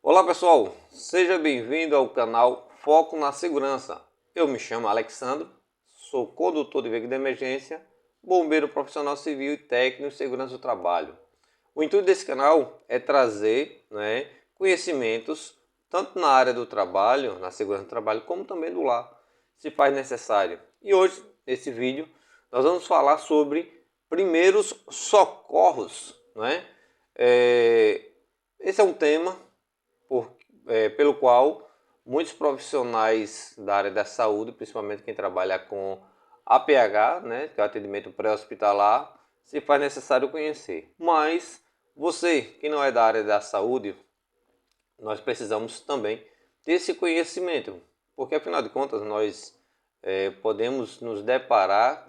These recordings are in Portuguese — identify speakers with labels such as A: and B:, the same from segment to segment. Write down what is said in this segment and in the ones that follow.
A: Olá pessoal, seja bem-vindo ao canal Foco na Segurança. Eu me chamo Alexandre, sou condutor de veículo de emergência, bombeiro profissional civil e técnico de segurança do trabalho. O intuito desse canal é trazer conhecimentos tanto na área do trabalho, na segurança do trabalho, como também do lar, se faz necessário. E hoje, nesse vídeo, nós vamos falar sobre primeiros socorros. Esse é um tema pelo qual muitos profissionais da área da saúde, principalmente quem trabalha com APH, que é o atendimento pré-hospitalar, se faz necessário conhecer. Mas você que não é da área da saúde, nós precisamos também ter esse conhecimento, porque afinal de contas nós podemos nos deparar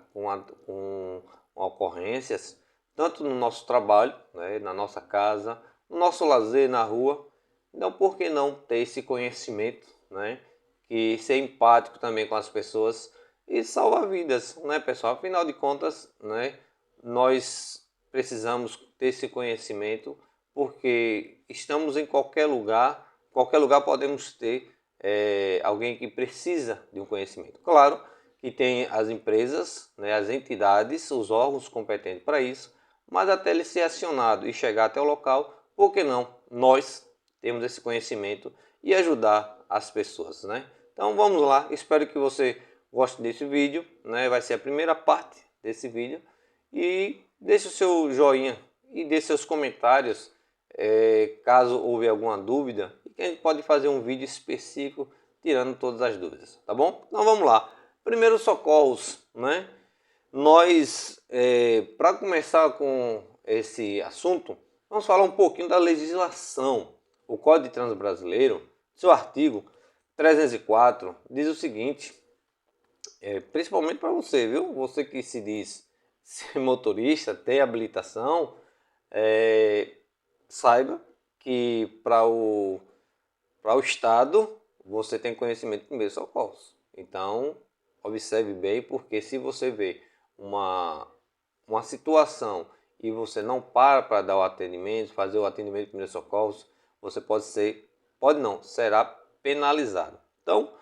A: com ocorrências tanto no nosso trabalho, na nossa casa, no nosso lazer, na rua. Então, por que não ter esse conhecimento, e ser empático também com as pessoas e salvar vidas, pessoal? Afinal de contas, nós precisamos ter esse conhecimento porque estamos em qualquer lugar podemos ter alguém que precisa de um conhecimento. Claro que tem as empresas, as entidades, os órgãos competentes para isso, mas até ele ser acionado e chegar até o local, por que não nós temos esse conhecimento e ajudar as pessoas, Então vamos lá, espero que você goste desse vídeo, vai ser a primeira parte desse vídeo, e deixe o seu joinha e deixe seus comentários caso houve alguma dúvida, e que a gente pode fazer um vídeo específico tirando todas as dúvidas, tá bom? Então vamos lá. Primeiros socorros, Nós, para começar com esse assunto, vamos falar um pouquinho da legislação. O Código de Trânsito Brasileiro, seu artigo 304, diz o seguinte, principalmente para você, viu? Você que se diz ser motorista, ter habilitação, saiba que para o Estado você tem conhecimento de primeiros socorros. Então, observe bem, porque se você vê uma situação e você não para dar o atendimento, fazer o atendimento de primeiros socorros, você será penalizado. Então,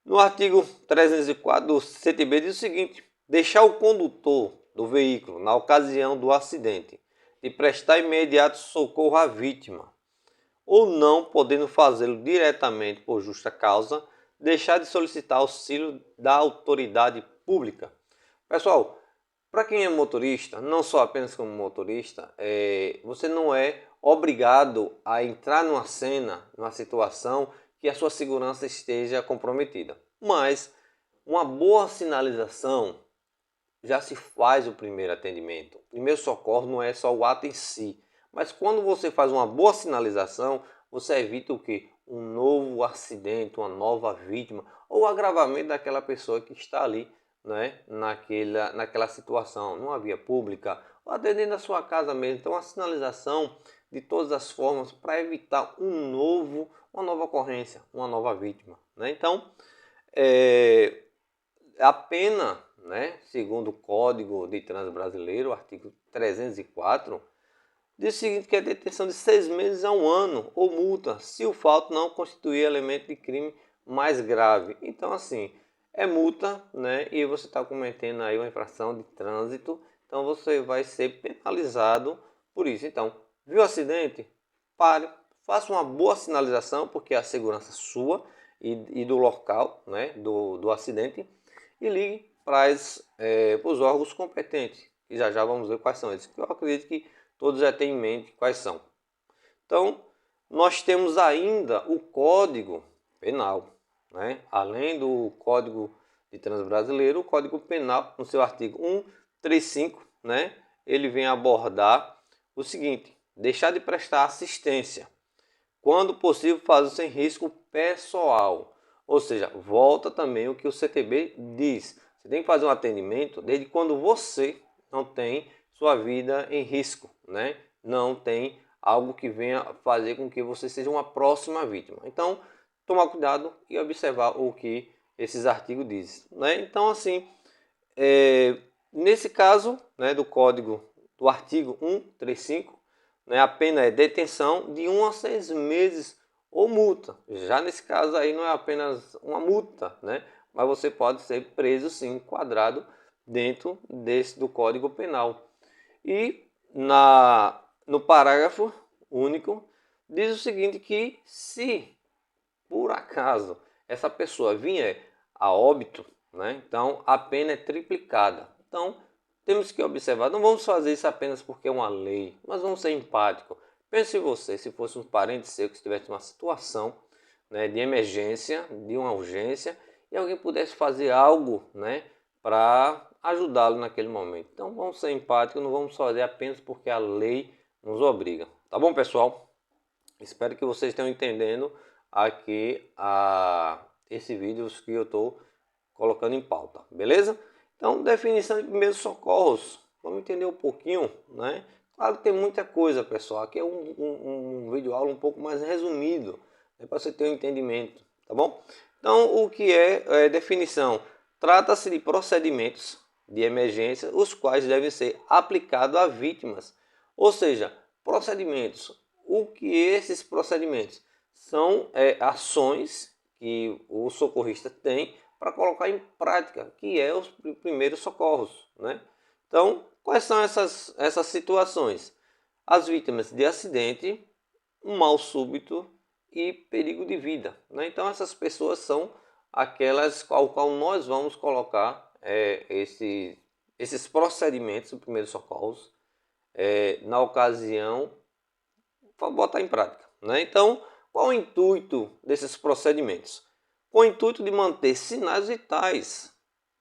A: no artigo 304 do CTB diz o seguinte: deixar o condutor do veículo, na ocasião do acidente, de prestar imediato socorro à vítima, ou não podendo fazê-lo diretamente por justa causa, deixar de solicitar auxílio da autoridade pública. Pessoal, para quem é motorista, não só apenas como motorista, você não é obrigado a entrar numa cena, numa situação que a sua segurança esteja comprometida. Mas uma boa sinalização já se faz o primeiro atendimento. O primeiro socorro não é só o ato em si, mas quando você faz uma boa sinalização, você evita o quê? Um novo acidente, uma nova vítima ou agravamento daquela pessoa que está ali, naquela situação, numa via pública ou até dentro da sua casa mesmo. Então a sinalização de todas as formas para evitar uma nova ocorrência, uma nova vítima. Então, a pena, segundo o Código de Trânsito Brasileiro, artigo 304, diz o seguinte, que é detenção de 6 meses a 1 ano ou multa, se o fato não constituir elemento de crime mais grave. Então, assim, é multa, e você está cometendo aí uma infração de trânsito, então você vai ser penalizado por isso. Então, viu o acidente? Pare, faça uma boa sinalização, porque é a segurança sua e do local, do acidente, e ligue para os órgãos competentes, e já vamos ver quais são eles, que eu acredito que todos já têm em mente quais são. Então, nós temos ainda o Código Penal, além do Código de Trânsito Brasileiro, o Código Penal, no seu artigo 135, ele vem abordar o seguinte: deixar de prestar assistência, quando possível fazer sem risco pessoal. Ou seja, volta também o que o CTB diz. Você tem que fazer um atendimento desde quando você não tem sua vida em risco, não tem algo que venha fazer com que você seja uma próxima vítima. Então, tomar cuidado e observar o que esses artigos dizem. Então, assim, nesse caso do código, do artigo 135, a pena é detenção de 1 a 6 meses ou multa. Já nesse caso aí não é apenas uma multa, né? Mas você pode ser preso sim, enquadrado dentro do Código Penal. E no parágrafo único diz o seguinte, que se por acaso essa pessoa vier a óbito, né, então a pena é triplicada. Então temos que observar, não vamos fazer isso apenas porque é uma lei, mas vamos ser empáticos. Pense você, se fosse um parente seu que estivesse em uma situação, né, de emergência, de uma urgência, e alguém pudesse fazer algo, né, para ajudá-lo naquele momento. Então vamos ser empáticos, não vamos fazer apenas porque a lei nos obriga. Tá bom, pessoal? Espero que vocês estejam entendendo aqui esse vídeo que eu estou colocando em pauta, beleza? Então, definição de primeiros socorros. Vamos entender um pouquinho, né? Claro que tem muita coisa, pessoal. Aqui é um vídeo aula um pouco mais resumido, né, para você ter um entendimento, tá bom? Então, o que é definição? Trata-se de procedimentos de emergência, os quais devem ser aplicados a vítimas. Ou seja, procedimentos. O que esses procedimentos? São ações que o socorrista tem para colocar em prática, que é os primeiros socorros, né? Então, quais são essas situações? As vítimas de acidente, um mal súbito e perigo de vida, né? Então, essas pessoas são aquelas ao qual nós vamos colocar esses procedimentos, os primeiros socorros, na ocasião, para botar em prática, né? Então, qual o intuito desses procedimentos? Com o intuito de manter sinais vitais,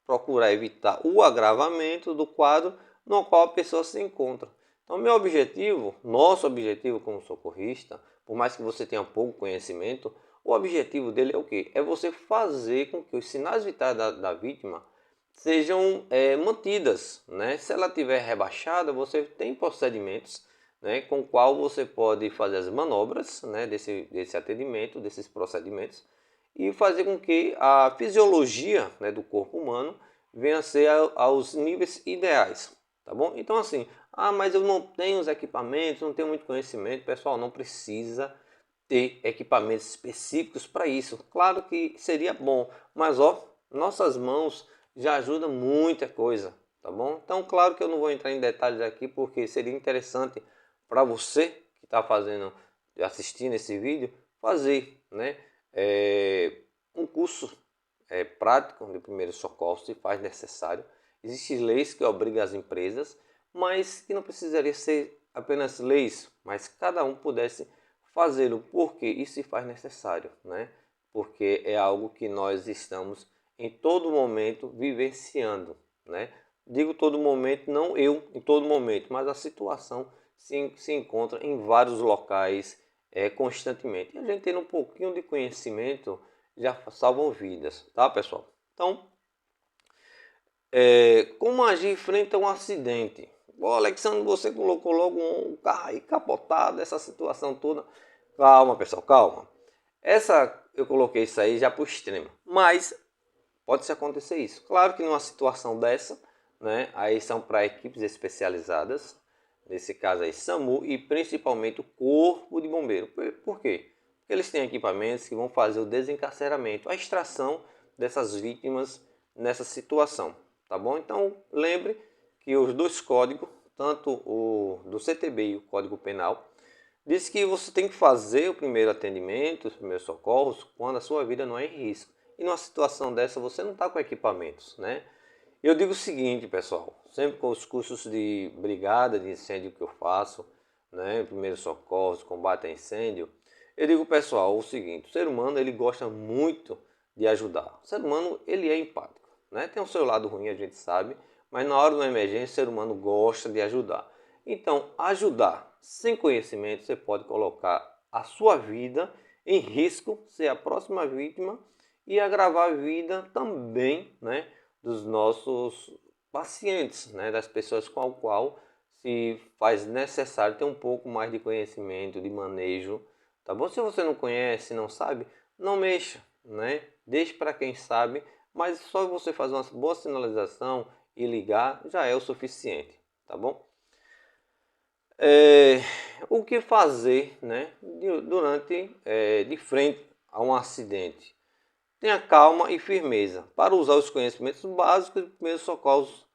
A: procurar evitar o agravamento do quadro no qual a pessoa se encontra. Então, meu objetivo, nosso objetivo como socorrista, por mais que você tenha pouco conhecimento, o objetivo dele é o quê? É você fazer com que os sinais vitais da vítima sejam mantidas, né? Se ela estiver rebaixada, você tem procedimentos, né, com o qual você pode fazer as manobras, né, desse atendimento, desses procedimentos, e fazer com que a fisiologia, né, do corpo humano venha a ser aos níveis ideais, tá bom? Então assim, mas eu não tenho os equipamentos, não tenho muito conhecimento. Pessoal, não precisa ter equipamentos específicos para isso. Claro que seria bom, mas nossas mãos já ajudam muita coisa, tá bom? Então, claro que eu não vou entrar em detalhes aqui, porque seria interessante para você que está assistindo esse vídeo, fazer, né, um curso prático de primeiro socorro, se faz necessário. Existem leis que obrigam as empresas, mas que não precisaria ser apenas leis, mas cada um pudesse fazê-lo porque isso se faz necessário, né? Porque é algo que nós estamos em todo momento vivenciando, né? Digo todo momento, não eu em todo momento, mas a situação se encontra em vários locais constantemente. E a gente tendo um pouquinho de conhecimento já salvam vidas, tá, pessoal? Então, como agir frente a um acidente? Ô, Alexandre, você colocou logo um carro aí capotado, essa situação toda. Calma, pessoal, calma. Eu coloquei isso aí já para o extremo, mas pode-se acontecer isso. Claro que numa situação dessa, né, aí são para equipes especializadas, nesse caso aí SAMU e principalmente o Corpo de Bombeiro. Por quê? Porque eles têm equipamentos que vão fazer o desencarceramento, a extração dessas vítimas nessa situação, tá bom? Então lembre que os dois códigos, tanto o do CTB e o Código Penal, diz que você tem que fazer o primeiro atendimento, os primeiros socorros, quando a sua vida não é em risco. E numa situação dessa você não está com equipamentos, né? Eu digo o seguinte, pessoal, sempre com os cursos de brigada de incêndio que eu faço, né, primeiros socorros, combate a incêndio, eu digo, pessoal, o seguinte: o ser humano ele gosta muito de ajudar. O ser humano ele é empático, né? Tem o seu lado ruim, a gente sabe, mas na hora de uma emergência o ser humano gosta de ajudar. Então, ajudar sem conhecimento, você pode colocar a sua vida em risco, ser a próxima vítima e agravar a vida também, né, dos nossos pacientes, né, das pessoas com a qual se faz necessário ter um pouco mais de conhecimento, de manejo, tá bom? Se você não conhece, não sabe, não mexa, né? Deixe para quem sabe, mas só você fazer uma boa sinalização e ligar já é o suficiente, tá bom? O que fazer, né, de frente a um acidente? Tenha calma e firmeza para usar os conhecimentos básicos de primeiros socorros,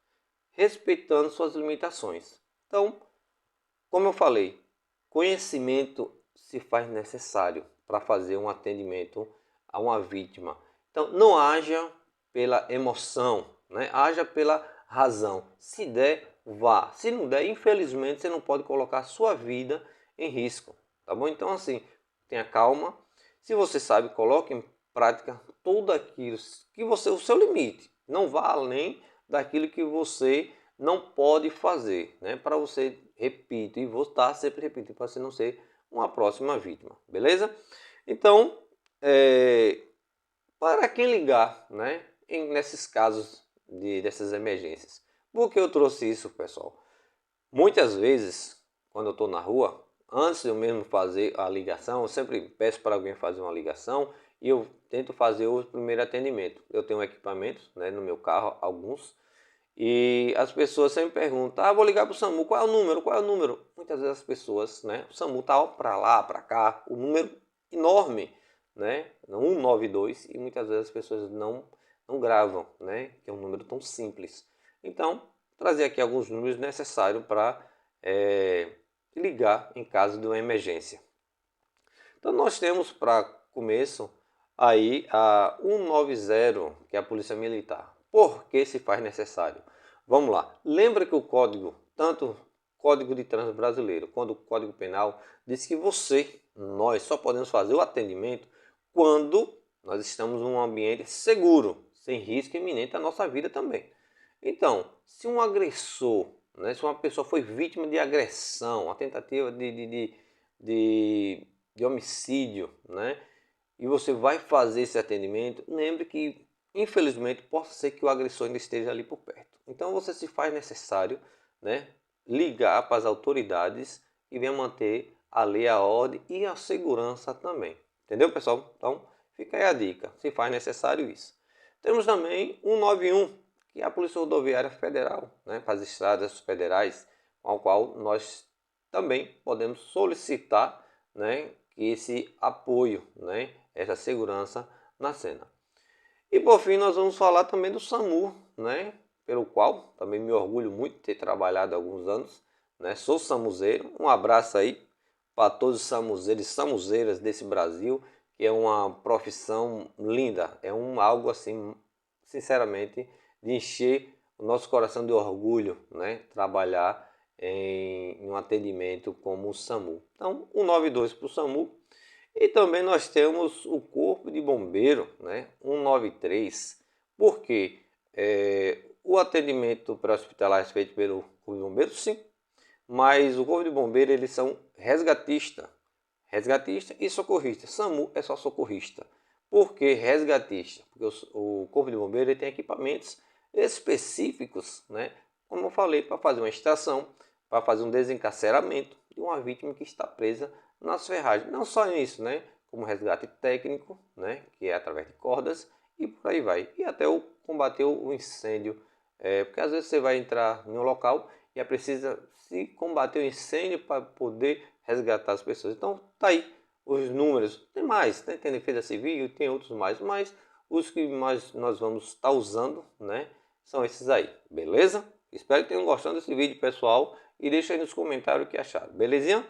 A: respeitando suas limitações. Então, como eu falei, conhecimento se faz necessário para fazer um atendimento a uma vítima. Então, não haja pela emoção, né? Haja pela razão. Se der, vá. Se não der, infelizmente, você não pode colocar a sua vida em risco, tá bom? Então, assim, tenha calma. Se você sabe, coloque em prática tudo aquilo que você, o seu limite. Não vá além daquilo que você não pode fazer, né? Para você, repito, e vou estar sempre repetindo, para você não ser uma próxima vítima, beleza? Então, para quem ligar, né? Nesses casos dessas emergências. Por que eu trouxe isso, pessoal? Muitas vezes, quando eu estou na rua, antes de eu mesmo fazer a ligação, eu sempre peço para alguém fazer uma ligação e eu tento fazer o primeiro atendimento. Eu tenho equipamentos, né, no meu carro, alguns, e as pessoas sempre perguntam, vou ligar para o SAMU, qual é o número, qual é o número? Muitas vezes as pessoas, né, o SAMU está para lá, para cá, o número enorme, né, 192, e muitas vezes as pessoas não gravam, né, que é um número tão simples. Então, trazer aqui alguns números necessários para ligar em caso de uma emergência. Então, nós temos para começo aí a 190, que é a Polícia Militar. Por que se faz necessário? Vamos lá. Lembra que o código, tanto o Código de Trânsito Brasileiro quanto o Código Penal, diz que nós só podemos fazer o atendimento quando nós estamos em um ambiente seguro, sem risco iminente à nossa vida também. Então, se um agressor, né, se uma pessoa foi vítima de agressão, uma tentativa de homicídio, né, e você vai fazer esse atendimento, lembre que, infelizmente, pode ser que o agressor ainda esteja ali por perto. Então, você se faz necessário, né, ligar para as autoridades e venha manter a lei, a ordem e a segurança também. Entendeu, pessoal? Então, fica aí a dica, se faz necessário isso. Temos também 191, que é a Polícia Rodoviária Federal, né, para as estradas federais, ao qual nós também podemos solicitar, né, esse apoio, né, essa segurança na cena. E por fim nós vamos falar também do SAMU, né, pelo qual também me orgulho muito de ter trabalhado há alguns anos, né, sou samuzeiro, um abraço aí para todos os samuzeiros e samuzeiras desse Brasil, que é uma profissão linda, é algo assim, sinceramente, de encher o nosso coração de orgulho, né, trabalhar em um atendimento como o SAMU. Então, 192 para o SAMU. E também nós temos o Corpo de Bombeiro, né, 193, porque o atendimento pré-hospitalar é feito pelo Corpo de Bombeiro, sim, mas o Corpo de Bombeiro eles são resgatista e socorrista. SAMU é só socorrista. Por que resgatista? Porque o Corpo de Bombeiro ele tem equipamentos específicos, né, como eu falei, para fazer uma extração, para fazer um desencarceramento de uma vítima que está presa nas ferragens. Não só isso, né? Como resgate técnico, né? Que é através de cordas e por aí vai. E até combater o incêndio. Porque às vezes você vai entrar em um local e é preciso se combater o incêndio para poder resgatar as pessoas. Então tá aí os números. Tem mais, né? Tem defesa civil, tem outros mais, mas os que mais nós vamos estar usando, né? São esses aí, beleza? Espero que tenham gostado desse vídeo, pessoal. E deixa aí nos comentários o que acharam, belezinha?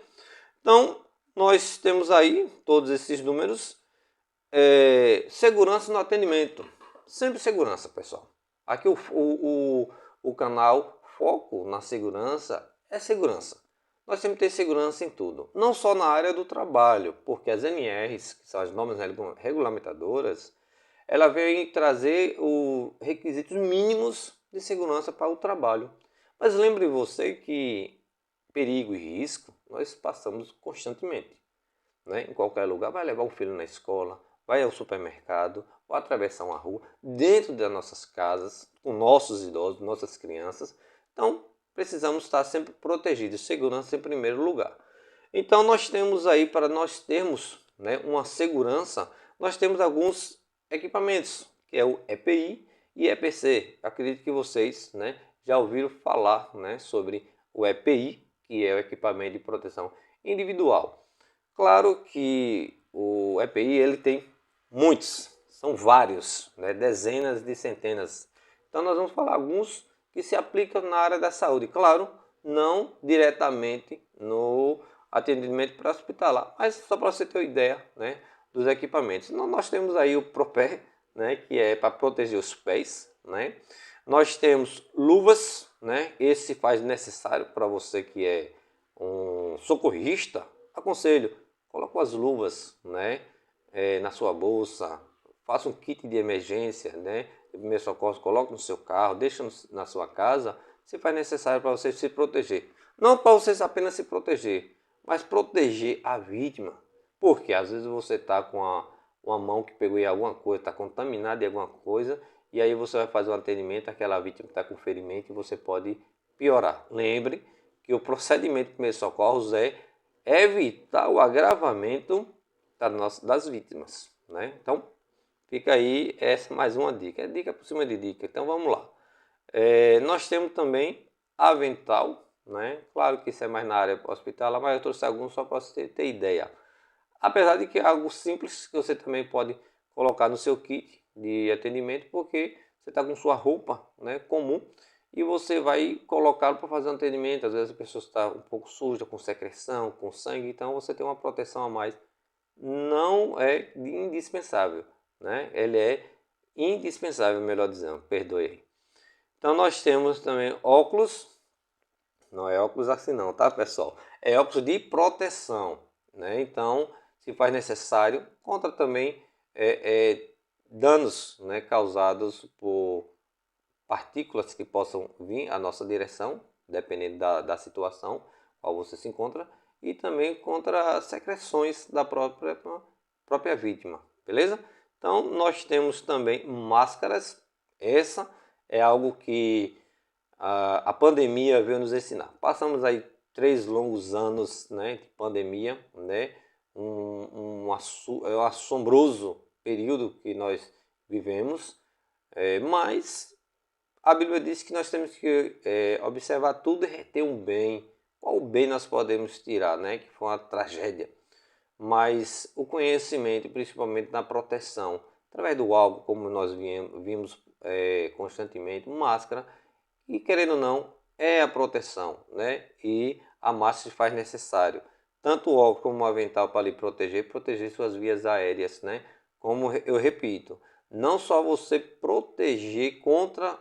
A: Então, nós temos aí todos esses números. Segurança no atendimento. Sempre segurança, pessoal. Aqui o canal Foco na Segurança é segurança. Nós temos que ter segurança em tudo. Não só na área do trabalho, porque as NRs, que são as normas regulamentadoras, ela vem trazer os requisitos mínimos de segurança para o trabalho. Mas lembre você que perigo e risco nós passamos constantemente, né? Em qualquer lugar, vai levar o filho na escola, vai ao supermercado, vai atravessar uma rua, dentro das nossas casas, com nossos idosos, nossas crianças. Então, precisamos estar sempre protegidos, segurança em primeiro lugar. Então, nós temos aí, para nós termos, né, uma segurança, nós temos alguns equipamentos, que é o EPI e EPC. Acredito que vocês, né, já ouviram falar, né, sobre o EPI, que é o equipamento de proteção individual. Claro que o EPI ele tem muitos, são vários, né? Dezenas de centenas. Então nós vamos falar alguns que se aplicam na área da saúde. Claro, não diretamente no atendimento pré-hospitalar, mas só para você ter uma ideia, né, dos equipamentos. Então, nós temos aí o Propé, né, que é para proteger os pés, né? Nós temos luvas, né? Esse faz necessário para você que é um socorrista. Aconselho, coloque as luvas, né, na sua bolsa, faça um kit de emergência, né, de primeiro socorro, coloque no seu carro, deixa na sua casa, se faz necessário para você se proteger. Não para você apenas se proteger, mas proteger a vítima. Porque às vezes você está com uma mão que pegou em alguma coisa, está contaminada em alguma coisa, e aí você vai fazer um atendimento, aquela vítima está com ferimento e você pode piorar. Lembre que o procedimento de primeiros socorros é evitar o agravamento das vítimas, né? Então, fica aí essa mais uma dica. É dica por cima de dica. Então, vamos lá. Nós temos também avental, né? Claro que isso é mais na área hospitalar, mas eu trouxe alguns só para você ter ideia. Apesar de que é algo simples que você também pode colocar no seu kit de atendimento, porque você está com sua roupa, né, comum e você vai colocá-lo para fazer um atendimento. Às vezes a pessoa está um pouco suja, com secreção, com sangue, então você tem uma proteção a mais. Não é indispensável, né? Ele é indispensável, melhor dizendo, perdoe aí. Então nós temos também óculos, não é óculos assim não, tá pessoal? É óculos de proteção, né? Então, se faz necessário, contra também danos, né, causados por partículas que possam vir à nossa direção, dependendo da situação qual você se encontra, e também contra secreções da própria vítima, beleza? Então, nós temos também máscaras. Essa é algo que a pandemia veio nos ensinar. Passamos aí 3 longos anos, né, de pandemia, né, um assombroso período que nós vivemos, mas a Bíblia diz que nós temos que observar tudo e reter um bem. Qual bem nós podemos tirar, né, que foi uma tragédia? Mas o conhecimento, principalmente na proteção, através do álcool, como nós vimos constantemente, máscara, e querendo ou não, é a proteção, né? E a máscara se faz necessário. Tanto o óculos como o avental para lhe proteger suas vias aéreas, né? Como eu repito, não só você proteger contra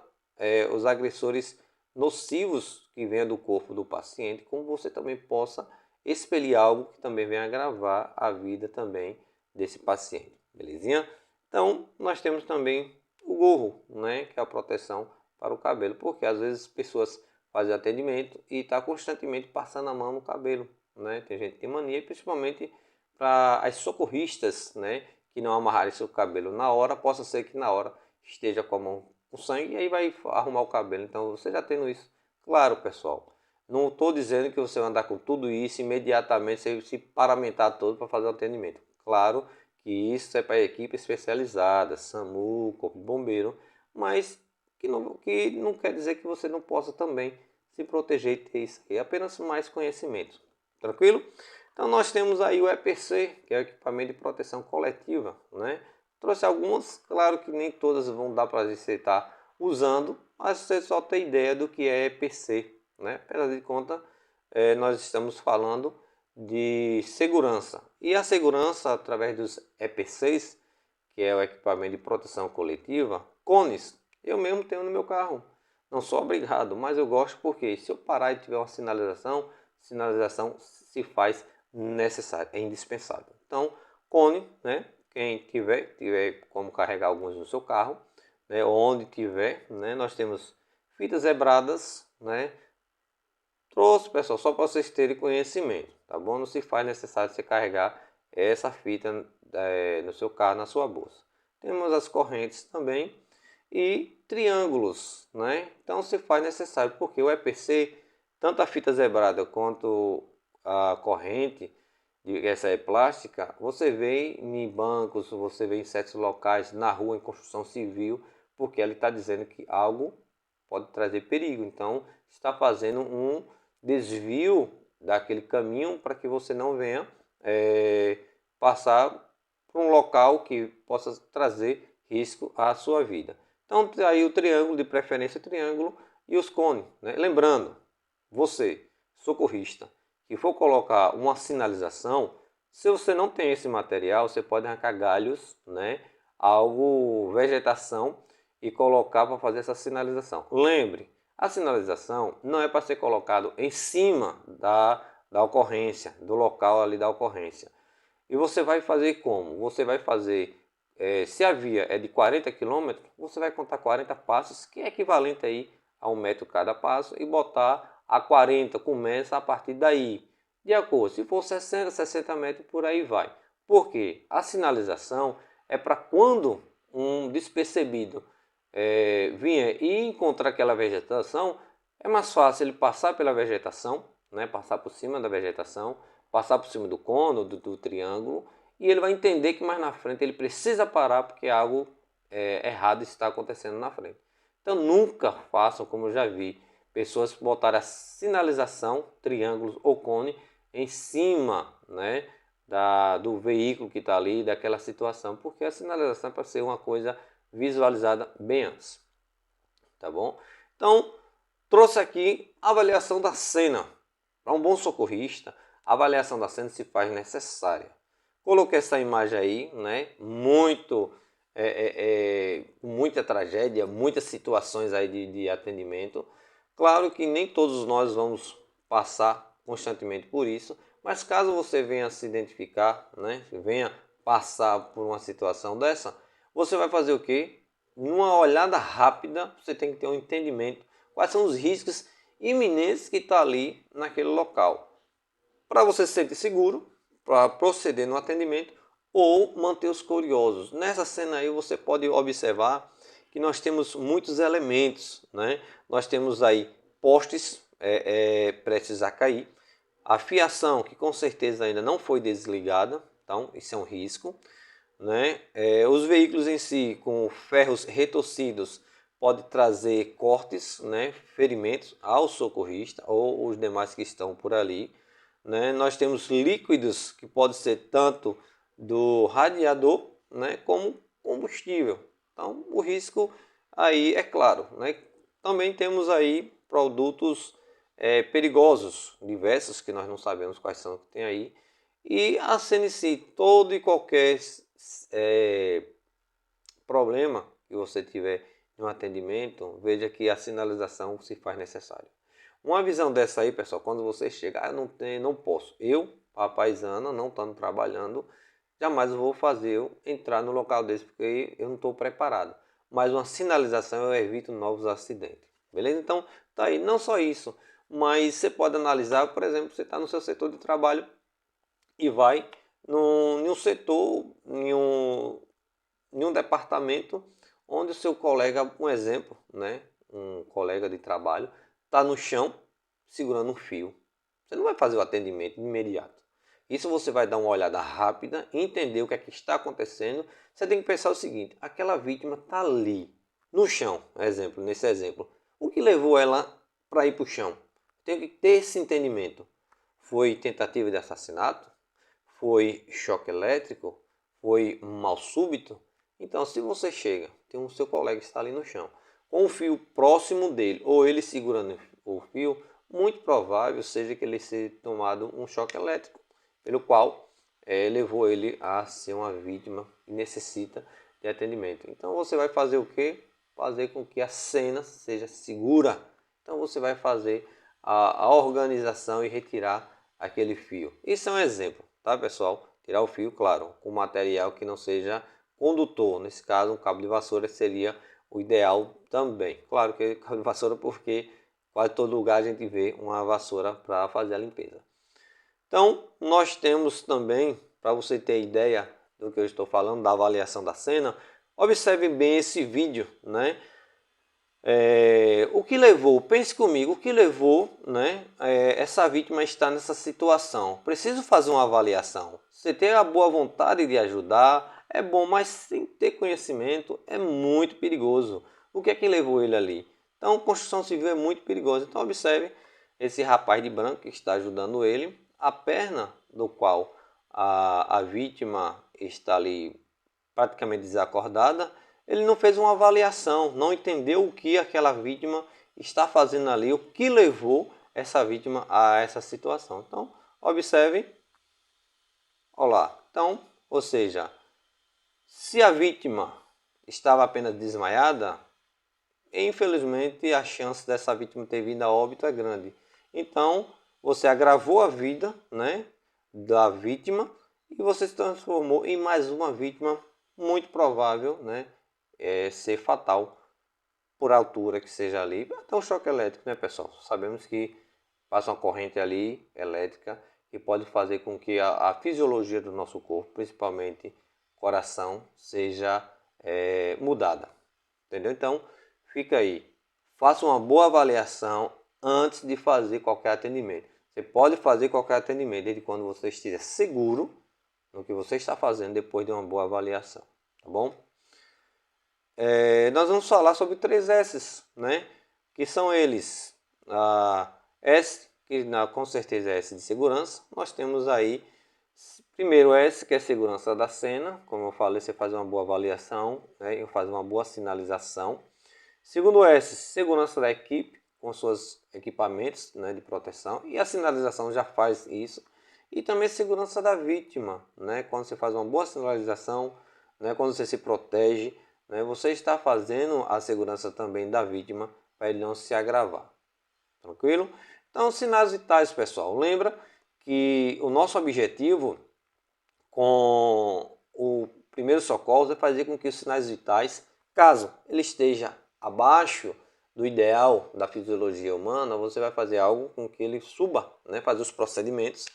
A: os agressores nocivos que venham do corpo do paciente, como você também possa expelir algo que também venha agravar a vida também desse paciente, belezinha? Então, nós temos também o gorro, né? Que é a proteção para o cabelo, porque às vezes pessoas fazem atendimento e está constantemente passando a mão no cabelo, né? Tem gente que tem mania, principalmente para as socorristas, né? Que não amarrarem seu cabelo na hora, possa ser que na hora esteja com a mão com sangue e aí vai arrumar o cabelo. Então você já tendo isso, claro, pessoal. Não estou dizendo que você vai andar com tudo isso imediatamente, você se paramentar todo para fazer o atendimento. Claro que isso é para equipe especializada, SAMU, Corpo de Bombeiro, mas que não quer dizer que você não possa também se proteger e ter isso aí. É apenas mais conhecimento. Tranquilo? Então nós temos aí o EPC, que é o equipamento de proteção coletiva, né? Trouxe algumas, claro que nem todas vão dar para você estar usando, mas você só tem ideia do que é EPC, né? Afinal de contas, nós estamos falando de segurança. E a segurança através dos EPCs, que é o equipamento de proteção coletiva, cones, eu mesmo tenho no meu carro. Não sou obrigado, mas eu gosto porque se eu parar e tiver uma sinalização se faz necessária, é indispensável. Então, cone, né? Quem tiver como carregar alguns no seu carro, né? Onde tiver, né? Nós temos fitas zebradas, né? Trouxe, pessoal, só para vocês terem conhecimento, tá bom? Não se faz necessário você carregar essa fita no seu carro, na sua bolsa. Temos as correntes também e triângulos, né? Então se faz necessário, porque o EPC, tanto a fita zebrada quanto a corrente, essa é plástica, você vê em bancos, você vê em certos locais, na rua, em construção civil, porque ela está dizendo que algo pode trazer perigo. Então está fazendo um desvio dar aquele caminho para que você não venha passar por um local que possa trazer risco à sua vida. Então aí o triângulo, de preferência triângulo, e os cones, né? Lembrando, você, socorrista, que for colocar uma sinalização, se você não tem esse material, você pode arrancar galhos, né? Algo, vegetação, e colocar para fazer essa sinalização. Lembre, a sinalização não é para ser colocado em cima da ocorrência, do local ali da ocorrência. E você vai fazer como? Você vai fazer, se a via é de 40 km, você vai contar 40 passos, que é equivalente aí a 1 metro cada passo, e botar a 40, começa a partir daí. De acordo, se for 60, 60 metros, por aí vai. Por quê? A sinalização é para quando um despercebido vier e encontrar aquela vegetação, é mais fácil ele passar pela vegetação, né? Passar por cima da vegetação, passar por cima do cono, do triângulo, e ele vai entender que mais na frente ele precisa parar porque algo errado está acontecendo na frente. Então nunca façam, como eu já vi, pessoas botarem a sinalização, triângulos ou cone, em cima, né, do veículo que está ali, daquela situação, porque a sinalização é para ser uma coisa visualizada bem antes, tá bom? Então, trouxe aqui a avaliação da cena. Para um bom socorrista, a avaliação da cena se faz necessária. Coloquei essa imagem aí, né? Muita tragédia, muitas situações aí de atendimento. Claro que nem todos nós vamos passar constantemente por isso, mas caso você venha se identificar, né? Venha passar por uma situação dessa, você vai fazer o quê? Numa olhada rápida, você tem que ter um entendimento quais são os riscos iminentes que está ali naquele local, para você se sentir seguro, para proceder no atendimento ou manter os curiosos. Nessa cena aí você pode observar que nós temos muitos elementos, né? Nós temos aí postes prestes a cair, a fiação que com certeza ainda não foi desligada, então isso é um risco, né? Os veículos em si com ferros retorcidos pode trazer cortes, né? Ferimentos ao socorrista ou os demais que estão por ali, né? Nós temos líquidos que pode ser tanto do radiador, né? Como combustível. Então o risco aí é claro, né? Também temos aí produtos perigosos, diversos que nós não sabemos quais são que tem aí. E a CNC, todo e qualquer problema que você tiver no atendimento, veja que a sinalização se faz necessária. Uma visão dessa aí, pessoal, quando você chega, não posso. Eu, papaizana, não estando trabalhando, jamais vou fazer entrar no local desse, porque eu não estou preparado. Mas uma sinalização eu evito novos acidentes. Beleza? Então, tá aí. Não só isso, mas você pode analisar, por exemplo, você está no seu setor de trabalho e vai em um setor, em um departamento onde o seu colega, um exemplo, né, um colega de trabalho, está no chão segurando um fio. Você não vai fazer o atendimento de imediato. Isso você vai dar uma olhada rápida, entender o que é que está acontecendo. Você tem que pensar o seguinte: aquela vítima está ali, no chão, nesse exemplo. O que levou ela para ir para o chão? Tem que ter esse entendimento. Foi tentativa de assassinato? Foi choque elétrico? Foi mal súbito? Então, se você chega, tem um seu colega que está ali no chão, com o fio próximo dele, ou ele segurando o fio, muito provável seja que ele seja tomado um choque elétrico, pelo qual levou ele a ser uma vítima que necessita de atendimento. Então, você vai fazer o quê? Fazer com que a cena seja segura. Então, você vai fazer a organização e retirar aquele fio. Isso é um exemplo, tá, pessoal? Tirar o fio, claro, com material que não seja condutor. Nesse caso, um cabo de vassoura seria o ideal também. Claro que cabo de vassoura, porque quase todo lugar a gente vê uma vassoura para fazer a limpeza. Então, nós temos também, para você ter ideia do que eu estou falando, da avaliação da cena, observe bem esse vídeo, né? O que levou, pense comigo, o que levou, né, essa vítima a estar nessa situação? Preciso fazer uma avaliação. Você ter a boa vontade de ajudar é bom, mas sem ter conhecimento é muito perigoso. O que é que levou ele ali? Então, construção civil é muito perigosa. Então, observe esse rapaz de branco que está ajudando ele, a perna do qual a vítima está ali praticamente desacordada, ele não fez uma avaliação, não entendeu o que aquela vítima está fazendo ali, o que levou essa vítima a essa situação. Então, observe, olá. Então, ou seja, se a vítima estava apenas desmaiada, infelizmente a chance dessa vítima ter vindo a óbito é grande. Então, você agravou a vida, né, da vítima e você se transformou em mais uma vítima muito provável, né, ser fatal por altura que seja ali. Até um choque elétrico, né, pessoal? Sabemos que passa uma corrente ali elétrica que pode fazer com que a fisiologia do nosso corpo, principalmente coração, seja mudada. Entendeu? Então, fica aí. Faça uma boa avaliação antes de fazer qualquer atendimento. Você pode fazer qualquer atendimento desde quando você estiver seguro no que você está fazendo depois de uma boa avaliação. Tá bom? Nós vamos falar sobre 3 S's, né? Que são eles. A S, que com certeza é S de segurança. Nós temos aí, primeiro S, que é segurança da cena. Como eu falei, você faz uma boa avaliação, né? Faz uma boa sinalização. Segundo S, segurança da equipe, com seus equipamentos, né, de proteção. E a sinalização já faz isso. E também segurança da vítima, né? Quando você faz uma boa sinalização, né, quando você se protege, né, você está fazendo a segurança também da vítima para ele não se agravar. Tranquilo? Então, sinais vitais, pessoal. Lembra que o nosso objetivo com o primeiro socorro é fazer com que os sinais vitais, caso ele esteja abaixo do ideal da fisiologia humana, você vai fazer algo com que ele suba, né? Fazer os procedimentos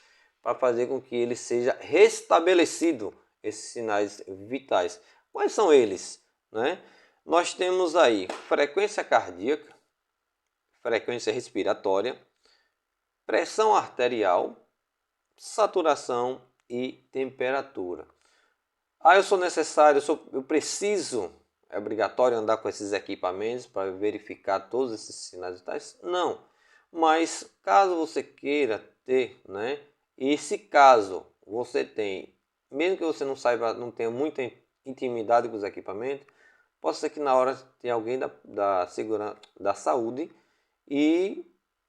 A: para fazer com que ele seja restabelecido, esses sinais vitais. Quais são eles? Né? Nós temos aí frequência cardíaca, frequência respiratória, pressão arterial, saturação e temperatura. Eu sou necessário, eu preciso, é obrigatório andar com esses equipamentos para verificar todos esses sinais vitais? Não, mas caso você queira ter, né? E se caso você tem, mesmo que você não saiba, não tenha muita intimidade com os equipamentos, pode ser que na hora tenha alguém da segurança, da saúde e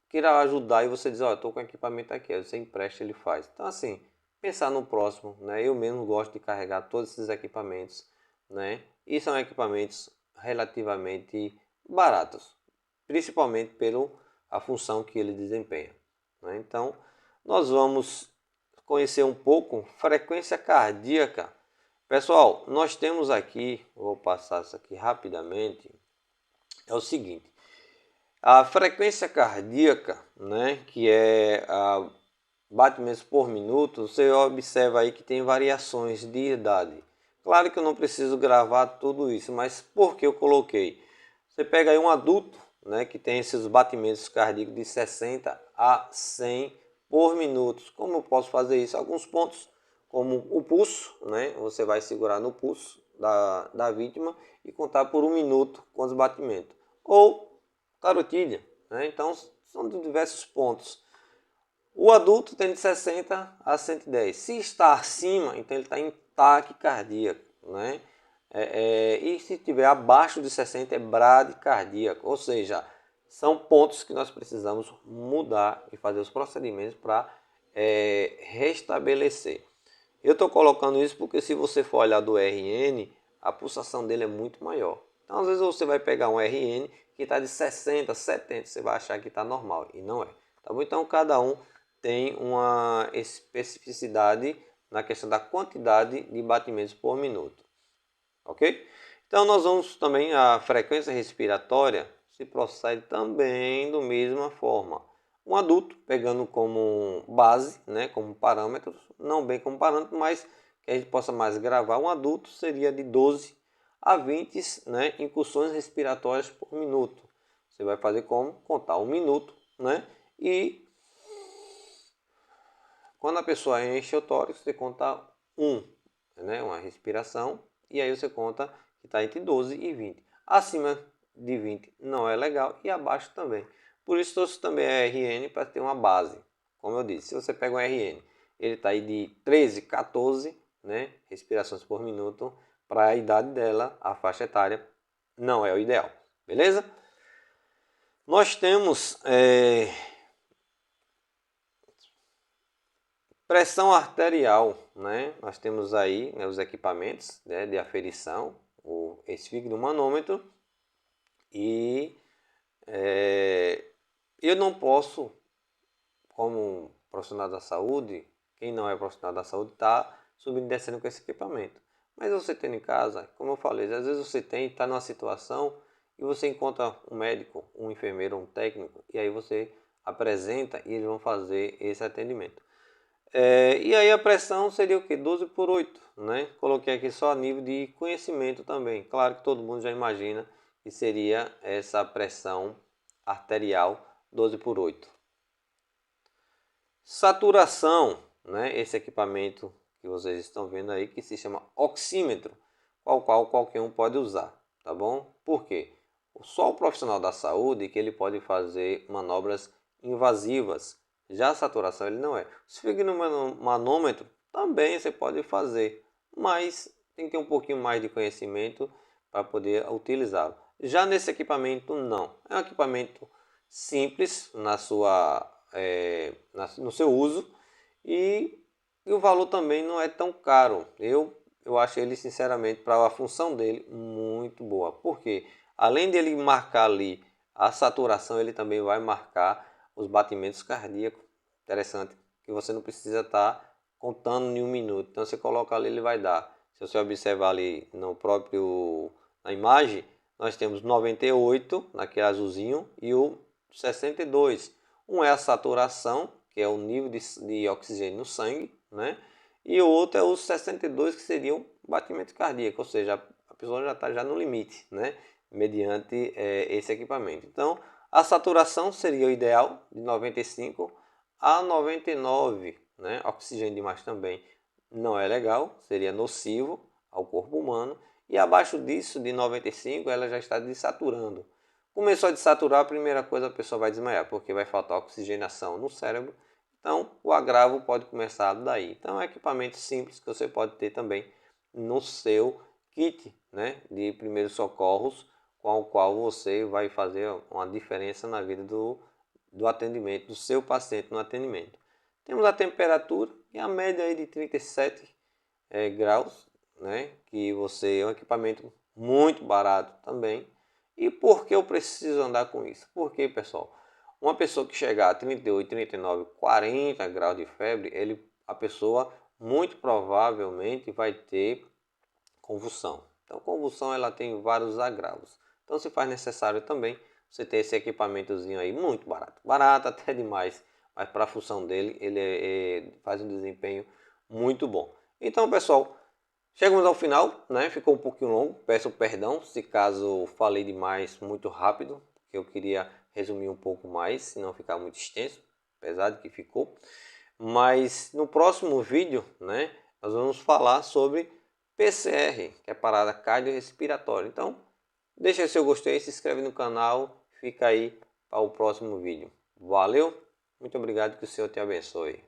A: queira ajudar e você diz, ó, estou com o equipamento aqui, aí você empresta, ele faz. Então assim, pensar no próximo, né? Eu mesmo gosto de carregar todos esses equipamentos, né? E são equipamentos relativamente baratos, principalmente pela a função que ele desempenha, né? Então, nós vamos conhecer um pouco frequência cardíaca. Pessoal, nós temos aqui, vou passar isso aqui rapidamente, é o seguinte, a frequência cardíaca, né, que é a batimentos por minuto, você observa aí que tem variações de idade. Claro que eu não preciso gravar tudo isso, mas por que eu coloquei? Você pega aí um adulto, né, que tem esses batimentos cardíacos de 60 a 100 por minuto. Como eu posso fazer isso? Alguns pontos, como o pulso, né, você vai segurar no pulso da vítima e contar por 1 minuto com os batimentos. Ou carotídea, né? Então são de diversos pontos. O adulto tem de 60 a 110. Se está acima, então ele está em taquicardia, né? E se estiver abaixo de 60 é bradicardia. Ou seja, são pontos que nós precisamos mudar e fazer os procedimentos para restabelecer. Eu estou colocando isso porque se você for olhar do RN, a pulsação dele é muito maior. Então às vezes você vai pegar um RN que está de 60, 70, você vai achar que está normal e não é. Tá bom? Então cada um tem uma especificidade na questão da quantidade de batimentos por minuto, ok? Então nós vamos também, a frequência respiratória se procede também da mesma forma. Um adulto, pegando como base, né, como parâmetro, não bem como parâmetro, mas que a gente possa mais gravar, um adulto seria de 12 a 20, né, incursões respiratórias por minuto. Você vai fazer como? Contar 1 minuto, né, e quando a pessoa enche o tórax, você conta 1, né? Uma respiração, e aí você conta que está entre 12 e 20. Acima de 20 não é legal e abaixo também. Por isso trouxe também a RN para ter uma base. Como eu disse, se você pega um RN, ele está aí de 13, 14, né, respirações por minuto. Para a idade dela, a faixa etária, não é o ideal. Beleza? Nós temos pressão arterial, né? Nós temos aí, né, os equipamentos, né, de aferição, o esfigmomanômetro, e eu não posso, como profissional da saúde, quem não é profissional da saúde está subindo e descendo com esse equipamento. Mas você tem em casa, como eu falei, às vezes você está numa situação e você encontra um médico, um enfermeiro, um técnico, e aí você apresenta e eles vão fazer esse atendimento. E aí a pressão seria o que? 12 por 8, né? Coloquei aqui só a nível de conhecimento também. Claro que todo mundo já imagina que seria essa pressão arterial 12 por 8. Saturação, né? Esse equipamento que vocês estão vendo aí, que se chama oxímetro, qual qualquer um pode usar, tá bom? Por quê? Só o profissional da saúde que ele pode fazer manobras invasivas. Já a saturação ele não é. O esfigmomanômetro também você pode fazer, mas tem que ter um pouquinho mais de conhecimento para poder utilizá-lo. Já nesse equipamento não. É um equipamento simples no seu uso e o valor também não é tão caro. Eu acho ele, sinceramente, para a função dele, muito boa. Porque além dele marcar ali a saturação, ele também vai marcar os batimentos cardíacos. Interessante, que você não precisa estar contando em um minuto. Então você coloca ali, ele vai dar. Se você observar ali na imagem, nós temos 98 naquele azulzinho e o 62. Um é a saturação, que é o nível de oxigênio no sangue, né? E o outro é os 62, que seria o batimento cardíaco, ou seja, a pessoa já está já no limite, né? Mediante esse equipamento. Então, a saturação seria o ideal, de 95 a 99, né? Oxigênio demais também não é legal, seria nocivo ao corpo humano. E abaixo disso, de 95, ela já está desaturando. Começou a desaturar, a primeira coisa a pessoa vai desmaiar, porque vai faltar oxigenação no cérebro. Então, o agravo pode começar daí. Então, é um equipamento simples que você pode ter também no seu kit, né, de primeiros socorros, com o qual você vai fazer uma diferença na vida do atendimento, do seu paciente no atendimento. Temos a temperatura, e a média aí de 37 graus, né, que você é um equipamento muito barato também. E por que eu preciso andar com isso? Porque, pessoal, uma pessoa que chegar a 38, 39, 40 graus de febre, a pessoa muito provavelmente vai ter convulsão. Então, convulsão ela tem vários agravos. Então, se faz necessário também você ter esse equipamentozinho aí muito barato. Barato até demais, mas para a função dele, ele faz um desempenho muito bom. Então, pessoal, chegamos ao final, né? Ficou um pouquinho longo, peço perdão se caso falei demais muito rápido, porque eu queria resumir um pouco mais, se não ficar muito extenso, apesar de que ficou. Mas no próximo vídeo, né, nós vamos falar sobre PCR, que é parada cardiorrespiratória. Então, deixa seu gostei, se inscreve no canal, fica aí para o próximo vídeo. Valeu, muito obrigado, que o Senhor te abençoe.